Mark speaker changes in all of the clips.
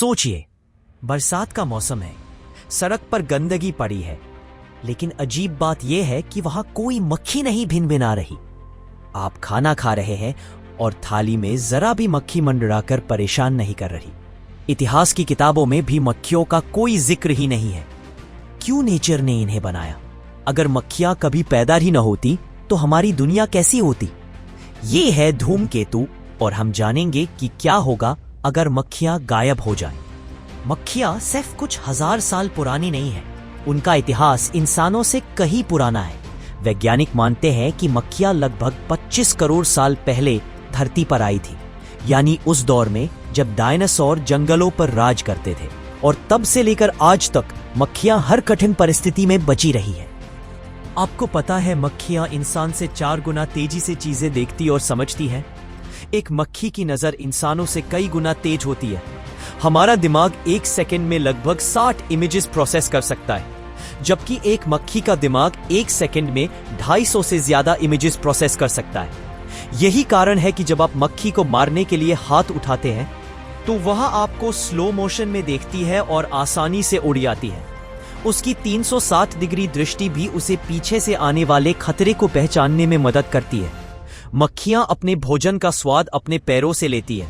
Speaker 1: सोचिए, बरसात का मौसम है, सड़क पर गंदगी पड़ी है, लेकिन अजीब बात यह है कि वहां कोई मक्खी नहीं भिनभिना रही। आप खाना खा रहे हैं और थाली में जरा भी मक्खी मंडराकर परेशान नहीं कर रही। इतिहास की किताबों में भी मक्खियों का कोई जिक्र ही नहीं है। क्यों नेचर ने इन्हें बनाया? अगर मक्खियां कभी पैदा ही न होती तो हमारी दुनिया कैसी होती? ये है धूमकेतु और हम जानेंगे कि क्या होगा अगर मक्खियां गायब हो जाएं। मक्खियां सिर्फ कुछ हजार साल पुरानी नहीं है, उनका इतिहास इंसानों से कहीं पुराना है। वैज्ञानिक मानते हैं कि मक्खियां लगभग 25 करोड़ साल पहले धरती पर आई थी, यानी उस दौर में जब डायनासोर जंगलों पर राज करते थे। और तब से लेकर आज तक मक्खियां हर कठिन परिस्थिति में बची रही है। आपको पता है मक्खियां इंसान से 4 गुना तेजी से चीजें देखती और समझती हैं। एक मक्खी की नजर इंसानों से कई गुना तेज होती है। हमारा दिमाग 1 सेकंड में लगभग 60 इमेजेस प्रोसेस कर सकता है, जबकि एक मक्खी का दिमाग 1 सेकंड में 250 से ज्यादा इमेजेस प्रोसेस कर सकता है। यही कारण है कि जब आप मक्खी को मारने के लिए हाथ उठाते हैं तो वह आपको स्लो मोशन में देखती है और आसानी से उड़ जाती है। उसकी 360 डिग्री दृष्टि भी उसे पीछे से आने वाले खतरे को पहचानने में मदद करती है। मक्खियां अपने भोजन का स्वाद अपने पैरों से लेती है।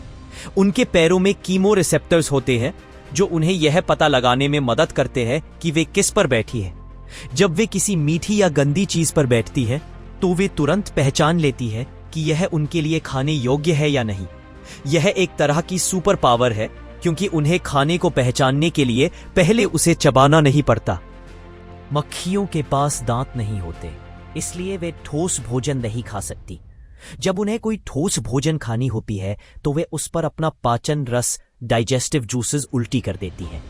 Speaker 1: उनके पैरों में कीमो रिसेप्टर्स होते हैं जो उन्हें यह पता लगाने में मदद करते हैं कि वे किस पर बैठी है। जब वे किसी मीठी या गंदी चीज पर बैठती है तो वे तुरंत पहचान लेती है कि यह उनके लिए खाने योग्य है या नहीं। यह एक तरह की सुपर पावर है, क्योंकि उन्हें खाने को पहचानने के लिए पहले उसे चबाना नहीं पड़ता। मक्खियों के पास दांत नहीं होते, इसलिए वे ठोस भोजन नहीं खा सकती। जब उन्हें कोई ठोस भोजन खानी होती है तो वे उस पर अपना पाचन रस डाइजेस्टिव जूसेस उल्टी कर देती हैं।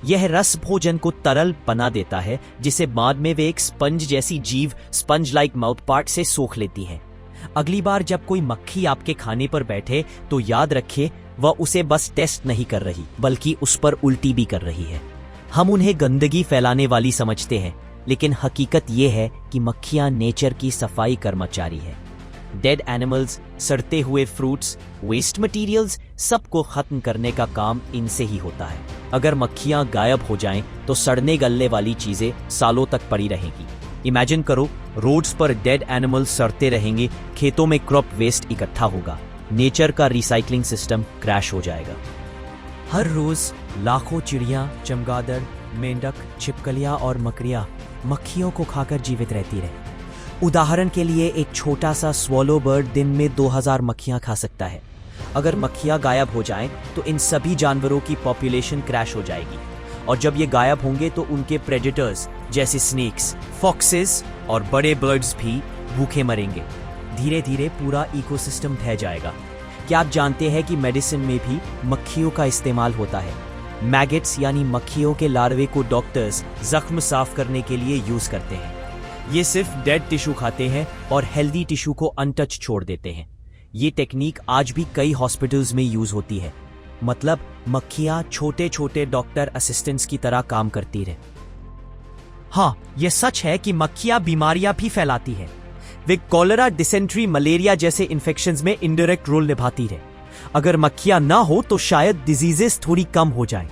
Speaker 1: यह रस भोजन को तरल बना देता है, जिसे बाद में वे एक स्पंज जैसी जीव स्पंज लाइक माउथ पार्ट से सोख लेती हैं। अगली बार जब कोई मक्खी आपके खाने पर बैठे तो याद रखिए, वह उसे बस टेस्ट नहीं कर रही बल्कि उस पर उल्टी भी कर रही है। हम उन्हें गंदगी फैलाने वाली समझते हैं, लेकिन हकीकत यह है कि मक्खियां नेचर की सफाई कर्मचारी है। डेड एनिमल्स, सड़ते हुए फ्रूट्स, वेस्ट मटेरियल्स, सबको खत्म करने का काम इनसे ही होता है। अगर मक्खियां गायब हो जाएं तो सड़ने गलने वाली चीजें सालों तक पड़ी रहेंगी। इमेजिन करो, रोड्स पर डेड एनिमल्स सड़ते रहेंगे, खेतों में क्रॉप वेस्ट इकट्ठा होगा, नेचर का रिसाइकलिंग सिस्टम क्रैश हो जाएगा। हर रोज लाखों चिड़ियां, चमगादड़, मेंढक, छिपकलियां और मकड़ियां मक्खियों को खाकर जीवित रहती रहे। उदाहरण के लिए एक छोटा सा स्वॉलो बर्ड दिन में 2000 मक्खियां खा सकता है। अगर मक्खियां गायब हो जाएं तो इन सभी जानवरों की पॉपुलेशन क्रैश हो जाएगी, और जब ये गायब होंगे तो उनके प्रेडेटर्स जैसे स्नेक्स, फॉक्सेस और बड़े बर्ड्स भी भूखे मरेंगे। धीरे धीरे पूरा इकोसिस्टम ढह जाएगा। क्या आप जानते हैं कि मेडिसिन में भी मक्खियों का इस्तेमाल होता है? मैगेट्स यानी मक्खियों के लार्वे को डॉक्टर्स जख्म साफ करने के लिए यूज करते हैं। ये सिर्फ डेड टिश्यू खाते हैं और हेल्दी टिश्यू को अनटच छोड़ देते हैं। ये टेक्निक आज भी कई हॉस्पिटल्स में यूज होती है। मतलब मक्खियां छोटे छोटे डॉक्टर असिस्टेंट्स की तरह काम करती रहे। हाँ, यह सच है कि मक्खियां बीमारियां भी फैलाती हैं। वे कॉलेरा, डिसेंट्री, मलेरिया जैसे इन्फेक्शंस में इनडायरेक्ट रोल निभाती रहे। अगर मक्खियां ना हो तो शायद डिजीजेस थोड़ी कम हो जाएं,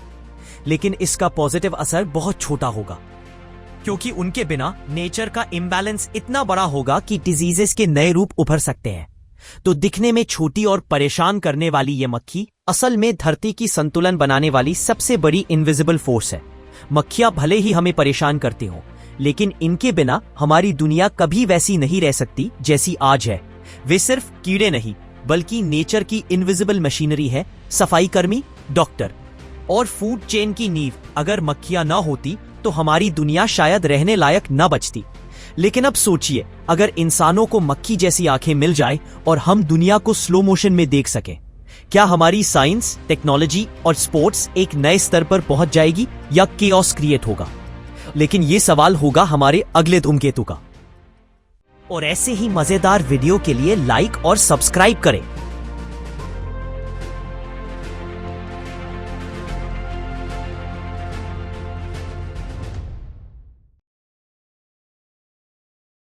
Speaker 1: लेकिन इसका पॉजिटिव असर बहुत छोटा होगा, क्योंकि उनके बिना नेचर का इम्बैलेंस इतना बड़ा होगा कि डिजीजेस के नए रूप उभर सकते हैं। तो दिखने में छोटी और परेशान करने वाली ये मक्खी असल में धरती की संतुलन बनाने वाली सबसे बड़ी इनविजिबल फोर्स है। मक्खियां भले ही हमें परेशान करती हों, लेकिन इनके बिना हमारी दुनिया कभी वैसी नहीं रह सकती जैसी आज है। वे सिर्फ कीड़े नहीं, बल्कि नेचर की इनविजिबल मशीनरी है, सफाई कर्मी, डॉक्टर और फूड चेन की नींव। अगर मक्खियां ना होती तो हमारी दुनिया शायद रहने लायक न बचती। लेकिन अब सोचिए, अगर इंसानों को मक्खी जैसी आंखें मिल जाए और हम दुनिया को स्लो मोशन में देख सकें, क्या हमारी साइंस, टेक्नोलॉजी और स्पोर्ट्स एक नए स्तर पर पहुंच जाएगी या केओस क्रिएट होगा? लेकिन यह सवाल होगा हमारे अगले धूमकेतु का। और ऐसे ही मजेदार वीडियो के लिए लाइक और सब्सक्राइब करें।